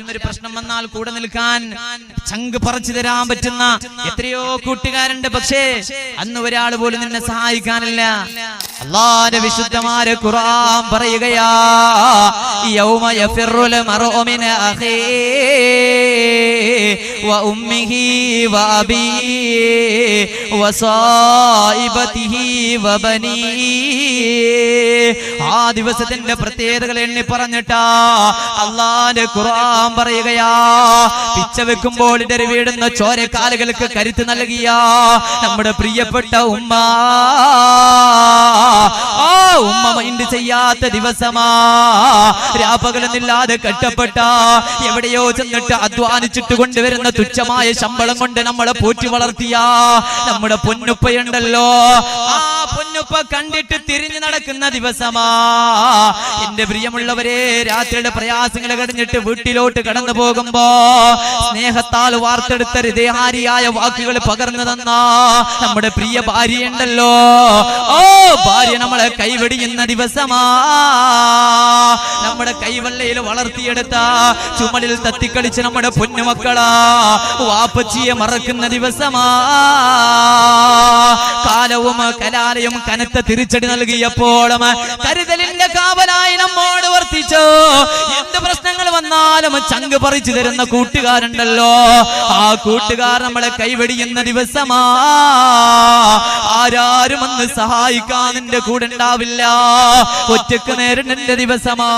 ഒരു പ്രശ്നം വന്നാൽ കൂടെ നിൽക്കാൻ ചങ്ക് പറിച്ചു തരാൻ പറ്റുന്ന എത്രയോ കൂട്ടുകാരുണ്ട്. പക്ഷേ അന്ന് ഒരാൾ പോലും നിന്നെ സഹായിക്കാനില്ല. അല്ലാഹുവിന്റെ വിശുദ്ധമായ ഖുർആൻ പറയുകയാ, യൗമ യഫിറുൽ മർഉ മിൻ അഖീഹി വ ഉമ്മിഹി വ അബീഹി വ സായിബതിഹി വ ബനീഹി. ആ ദിവസത്തിന്റെ പ്രത്യേകതകൾ എണ്ണി പറഞ്ഞിട്ടാ അല്ലാഹുവിന്റെ ഖുർആൻ പറയുകയാ, പിച്ച വെക്കുമ്പോൾ ഇടറി വീടുന്ന ചോരക്കാലുകൾക്ക് കരുത്ത് നൽകിയ നമ്മുടെ പ്രിയപ്പെട്ട ഉമ്മ, ആ ഉമ്മ മൈൻഡ് ചെയ്യാത്ത ദിവസമാ. രാപകലൊന്നില്ലാതെ കഷ്ടപ്പെട്ട എവിടെയോ ചെന്നിട്ട് അധ്വാനിച്ചിട്ട് കൊണ്ടുവരുന്ന തുച്ഛമായ ശമ്പളം കൊണ്ട് നമ്മളെ പോറ്റി വളർത്തിയ നമ്മുടെ പൊന്നുപ്പയുണ്ടല്ലോ, ആ പൊന്നുപ്പ കണ്ടിട്ട് തിരിഞ്ഞു നടക്കുന്ന ദിവസമാ. എന്റെ പ്രിയമുള്ളവരെ, രാത്രിയുടെ പ്രയാസങ്ങൾ കഴിഞ്ഞിട്ട് വീട്ടിലോട്ട് കടന്നു പോകുമ്പോ സ്നേഹത്താൽ വാർത്തെടുത്ത ഹൃദയഹാരിയായ വാക്കുകൾ പകർന്നു തന്ന നമ്മുടെ പ്രിയ ഭാര്യയുണ്ടല്ലോ, ഓ ഭാര്യ നമ്മളെ കൈവെടിയുന്ന ദിവസമാ. നമ്മുടെ കൈവെള്ളയിൽ വളർത്തിയെടുത്ത ചുമലിൽ തത്തിക്കളിച്ച് നമ്മുടെ പൊന്നുമക്കളാ വാപ്പച്ചിയെ മറക്കുന്ന ദിവസമാ. കാലവും കലാലയും കനത്ത തിരിച്ചടി നൽകിയപ്പോഴും കരുതലിന്റെ കാവലായി നമ്മോട് വർത്തിച്ചു. എന്ത് പ്രശ്നങ്ങൾ വന്നാലും ചങ്ക് പറിച്ചു തരുന്ന കൂട്ടുകാരുണ്ടല്ലോ, ആ കൂട്ടുകാർ നമ്മളെ കൈവെടിയുന്ന ദിവസമാ. ആരാരും ഒന്ന് സഹായിക്കാൻ നിന്റെ കൂടെ ഉണ്ടാവില്ല, ഒറ്റക്ക് നേരിടേണ്ട ദിവസമാ.